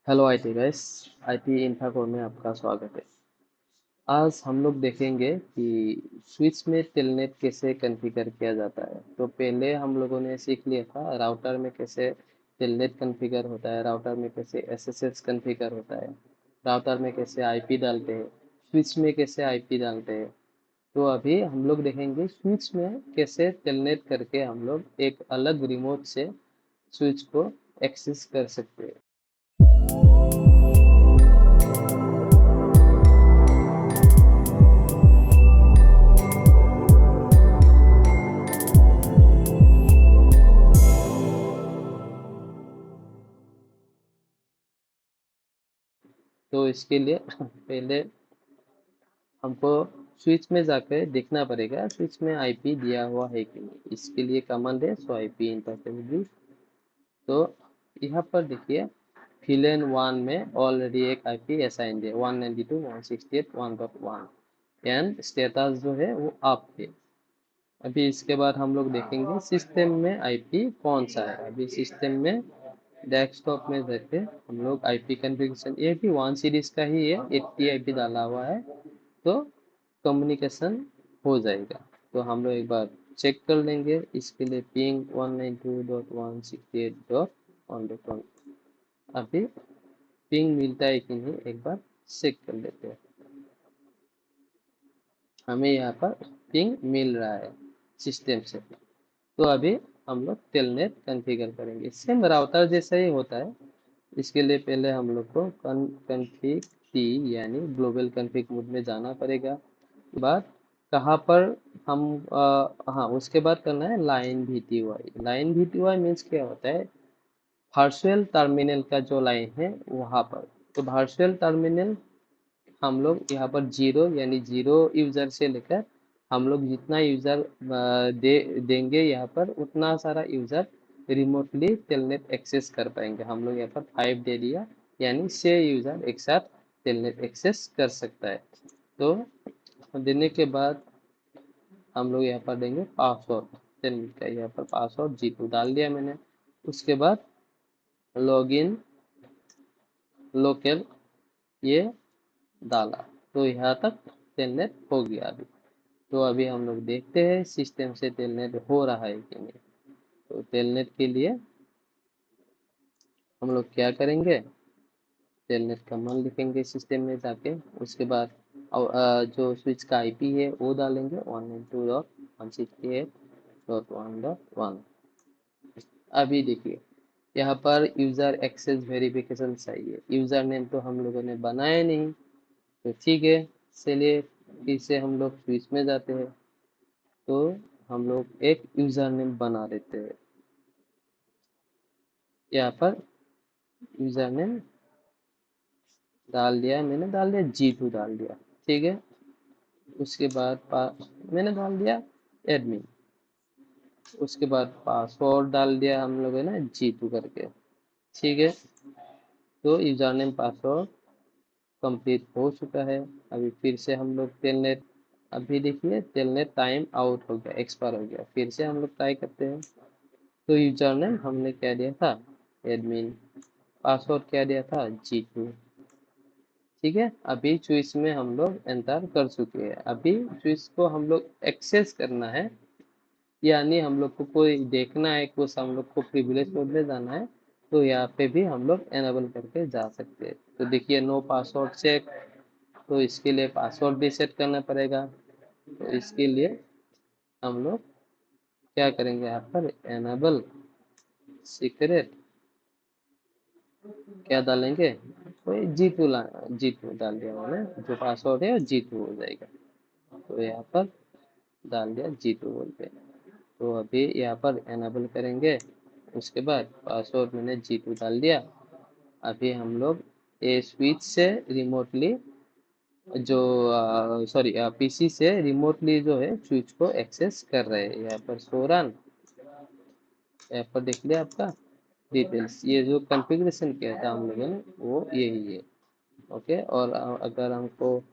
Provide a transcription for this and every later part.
Hello IT guys. IT इन्फाकोर में आपका स्वागत है। आज हम लोग देखेंगे कि स्विच में टेलनेट कैसे कॉन्फ़िगर किया जाता है। तो पहले हम लोगों ने सीख लिया था राउटर में कैसे टेलनेट कॉन्फ़िगर होता है, राउटर में कैसे एसएसएच कॉन्फ़िगर होता है, राउटर में कैसे आईपी डालते हैं, स्विच में कैसे आईपी डालते हैं। तो अभी हम लोग देखेंगे स्विच में कैसे टेलनेट करके हम लोग एक अलग रिमोट से स्विच को एक्सेस कर सकते हैं। तो इसके लिए पहले हमको स्विच में जाकर देखना पड़ेगा स्विच में आईपी दिया हुआ है कि नहीं। इसके लिए कमांड है सो आईपी इंटरफेस भी। तो यहाँ पर देखिए फिलन 1 में ऑलरेडी एक आईपी असाइन है 192.168.1.1 एंड स्टेटस जो है वो अप है। अभी इसके बाद हम लोग देखेंगे सिस्टम में आईपी कौन सा है। अभी सिस्टम में डेस्कटॉप में जाके हम लोग आईपी कॉन्फ़िगरेशन, ये भी 1 सीरीज का ही है, 80 आईपी डाला हुआ है तो कम्युनिकेशन हो जाएगा। तो हम लोग एक बार चेक कर लेंगे। इसके लिए पिंग 192.168.1.1 अभी पिंग मिलता है कि नहीं एक बार चेक कर लेते हैं। हमें यहाँ पर पिंग मिल रहा है सिस्टम से। तो अभी हम लोग टेलनेट कॉन्फ़िगर करेंगे, सेम राउटर जैसा ही होता है। इसके लिए पहले हम लोग को कॉन्फ़िग टी यानी ग्लोबल कॉन्फ़िग मोड में जाना पड़ेगा। बाद कहाँ पर हम हाँ उसके बाद करना है line V T Y. Line V T Y means क्या होता है, वर्चुअल टर्मिनल का जो लाइन है वहाँ पर। तो वर्चुअल टर्मिनल हम लोग यहाँ पर जीरो यानी जीरो यूजर से लेकर हम लोग जितना यूजर देंगे यहाँ पर उतना सारा यूजर रिमोटली टेलनेट एक्सेस कर पाएंगे। हम लोग यहाँ पर 5 दे दिया यानी 6 यूजर एक साथ टेलनेट एक्सेस कर सकता है। तो देने के बाद हम लोग यहाँ पर देंगे पासवर्ड टेलनेट का। यहाँ पर पासवर्ड G2 डाल दिया मैंने। उसके बाद लॉगिन लोकल ये डाला। तो यहाँ तक टेलनेट हो गया अभी। तो अभी हम लोग देखते हैं सिस्टम से टेलनेट हो रहा है कि नहीं। तो टेलनेट के लिए हम लोग क्या करेंगे, टेलनेट कमांड लिखेंगे सिस्टम में जाके। उसके बाद जो स्विच का आईपी है वो डालेंगे 192.168.1.1। अभी देखिए यहाँ पर यूजर एक्सेस वेरिफिकेशन चाहिए। यूजर नेम तो हम लोगों ने बनाया नहीं, तो ठीक है चलिए फिर से हम लोग स्विच में जाते हैं। तो हम लोग एक यूजर नेम बना देते हैं। यहाँ पर यूजर नेम डाल दिया, मैंने डाल दिया G2 डाल दिया, ठीक है। उसके बाद मैंने डाल दिया एडमिन। उसके बाद पासवर्ड डाल दिया हम लोग है ना G2 करके, ठीक है। तो यूजर नेम पासवर्ड कंप्लीट हो चुका है। अभी फिर से हम लोग टेलनेट, अभी देखिए टेलनेट टाइम आउट हो गया, एक्सपायर हो गया। फिर से हम लोग ट्राई करते हैं। तो यूजर नेम हमने क्या दिया था एडमिन, पासवर्ड क्या दिया था G2, ठीक है। अभी चूज में हम लोग एंटर कर चुके हैं। अभी चूज को हम लोग एक्सेस करना है यानी हम लोग को कोई देखना है, कुछ हम लोग को प्रिविलेज मोड में जाना है। तो यहाँ पे भी हम लोग एनेबल करके जा सकते हैं। तो देखिए नो पासवर्ड चेक, तो इसके लिए पासवर्ड भी सेट करना पड़ेगा। तो इसके लिए हम लोग क्या करेंगे, यहाँ पर एनेबल सीक्रेट क्या डालेंगे, कोई G2 डाल दिया मैंने, जो पासवर्ड है G2 हो जाएगा। तो यहाँ पर डाल दिया G2 बोल के। तो अभी यहाँ पर एनेबल करेंगे। उसके बाद पासवर्ड मैंने G2 डाल दिया। अभी हम लोग ए स्विच से रिमोटली जो सॉरी पीसी से रिमोटली जो है स्विच को एक्सेस कर रहे हैं। यहाँ पर सोरान, यहाँ पर देख लिया आपका डिटेल्स, ये जो कॉन्फ़िगरेशन किया था हम लोगों ने वो यही है। ओके। और अगर हमको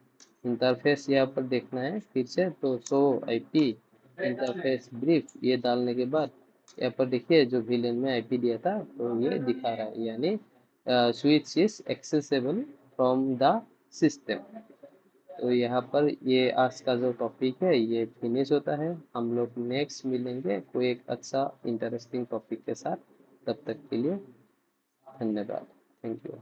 इंटरफेस यहाँ पर देखना है फिर से तो शो आईपी इंटरफेस ब्रीफ ये डालने के बाद यहाँ पर देखिए जो विलेन में आईपी दिया था तो ये दिखा रहा है यानी switch is accessible from the system. तो यहाँ पर ये आज का जो टॉपिक है ये फिनिश होता है। हम लोग नेक्स्ट मिलेंगे कोई एक अच्छा इंटरेस्टिंग टॉपिक के साथ। तब तक के लिए धन्यवाद। Thank you.